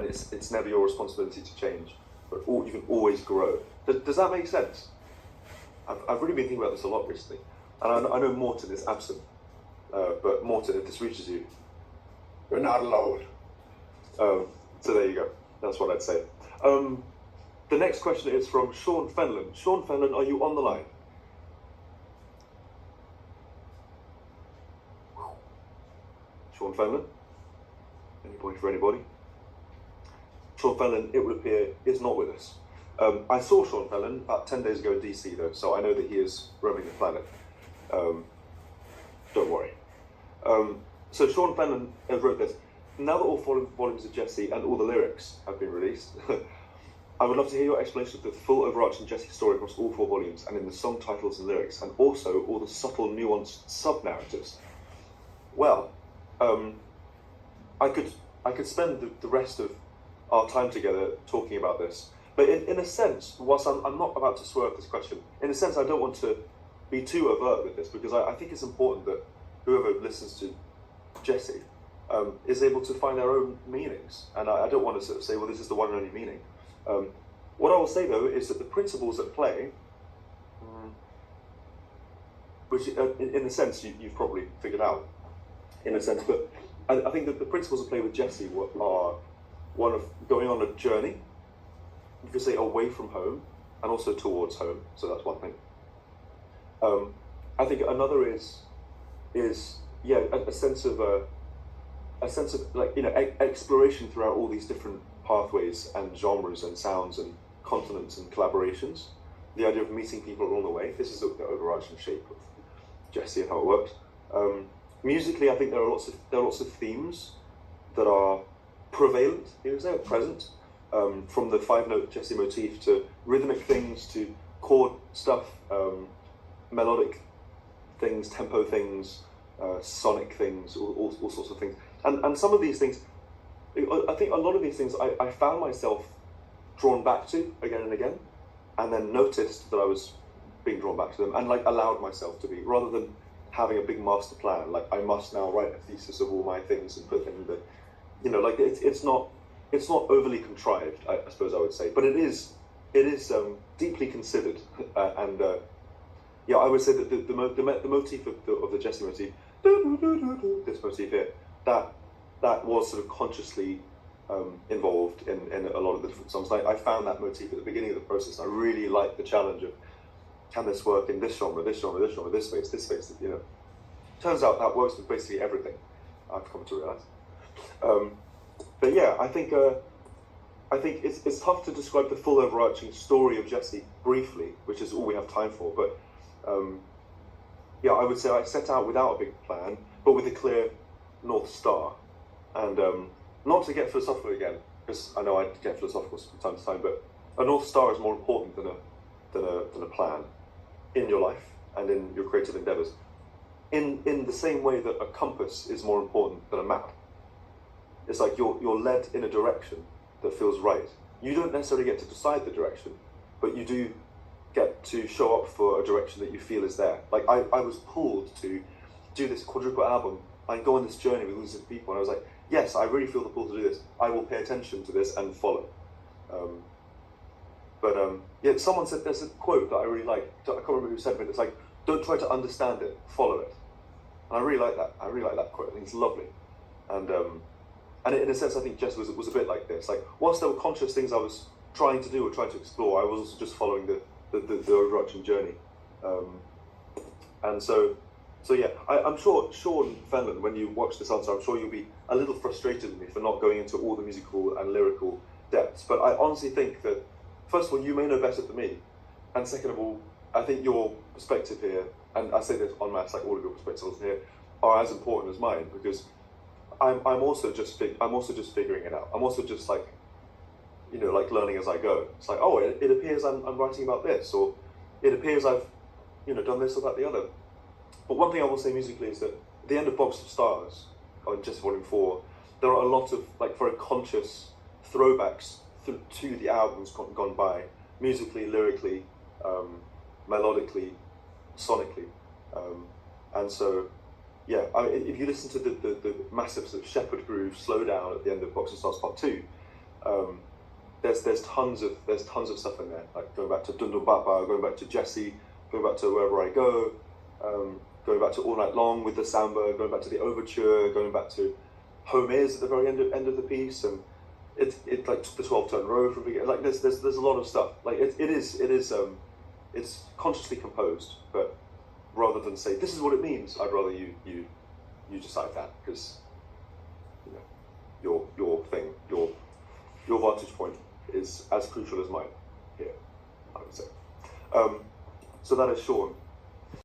and it's never your responsibility to change, but you can always grow. Does that make sense? I've really been thinking about this a lot recently, and I know Morton is absent, but Morton, if this reaches you, You're not alone. so there you go. That's what I'd say. The next question is from Sean Fenlon. Sean Fenlon, are you on the line? Sean Fenlon? Any point for anybody? Sean Fenlon, it would appear, is not with us. I saw Sean Fenlon about 10 days ago in DC, though, so I know that he is roaming the planet. Don't worry. So Sean Fenlon wrote this. Now that all volumes of Jessie and all the lyrics have been released, I would love to hear your explanation of the full overarching Jessie story across all 4 volumes and in the song titles and lyrics, and also all the subtle, nuanced sub-narratives. Well, I could spend the rest of our time together talking about this, but in a sense, whilst I'm not about to swerve this question, in a sense I don't want to be too overt with this, because I think it's important that whoever listens to Jessie is able to find their own meanings, and I don't want to sort of say, well, this is the one and only meaning. What I will say, though, is that the principles at play, which in a sense you've probably figured out, in a sense, but I think that the principles at play with Jessie are one of going on a journey, you could say away from home, and also towards home, so that's one thing. I think another is yeah, a sense of like, you know, exploration throughout all these different pathways and genres and sounds and continents and collaborations. The idea of meeting people along the way. This is the overarching shape of Jessie and how it works. Musically, I think there are lots of themes that are prevalent, you would say, present, from the 5-note Jessie motif to rhythmic things to chord stuff, melodic things, tempo things, sonic things, all sorts of things. And some of these things, I think a lot of these things I found myself drawn back to again and again, and then noticed that I was being drawn back to them, and like allowed myself to be, rather than having a big master plan, like I must now write a thesis of all my things and put them in the, you know, like it's not overly contrived, I suppose I would say, but it is deeply considered, and yeah, I would say that the motif of the Jessie motif, this motif here, that was sort of consciously involved in a lot of the different songs. I found that motif at the beginning of the process. I really liked the challenge of, can this work in this genre, this genre, this genre, this space, you know. Turns out that works with basically everything, I've come to realise. But yeah, I think it's tough to describe the full overarching story of Jessie briefly, which is all we have time for, but yeah, I would say I set out without a big plan, but with a clear North Star. And not to get philosophical again, because I know I get philosophical from time to time, but a North Star is more important than a plan in your life and in your creative endeavours. In the same way that a compass is more important than a map. It's like you're led in a direction that feels right. You don't necessarily get to decide the direction, but you do get to show up for a direction that you feel is there. Like I was pulled to do this quadruple album and go on this journey with all these people, and I was like, yes, I really feel the pull to do this. I will pay attention to this and follow. Yeah, someone said, there's a quote that I really like, I can't remember who said it, it's like, don't try to understand it, follow it. And I really like that. I really like that quote. I think it's lovely. And in a sense, I think Jess was a bit like this. Like, whilst there were conscious things I was trying to do or trying to explore, I was also just following the overarching journey. And so yeah, I'm sure, Sean Fenlon, when you watch this answer, I'm sure you'll be a little frustrated with me for not going into all the musical and lyrical depths. But I honestly think that, first of all, you may know better than me. And second of all, I think your perspective here, and I say this en masse, like all of your perspectives here, are as important as mine, because I'm also just figuring it out. I'm also just like, you know, like learning as I go. It's like, oh, it appears I'm writing about this, or it appears I've, you know, done this or that, the other. But one thing I will say musically is that at the end of Box of Stars, on just Volume 4, there are a lot of like very conscious throwbacks to the albums gone by, musically, lyrically, melodically, sonically, and so yeah. If you listen to the massive sort of Shepherd groove slowdown at the end of Box of Stars Part 2, There's tons of stuff in there, like going back to Dun Dun Baba, going back to Jesse, going back to Wherever I Go, going back to All Night Long with the samba, going back to the overture, going back to Home Is at the very end of the piece, and it like the 12-turn row from beginning. Like there's a lot of stuff. Like it is it's consciously composed, but rather than say this is what it means, I'd rather you decide that, because your thing, your vantage point is as crucial as mine here, I would say. So that is Sean.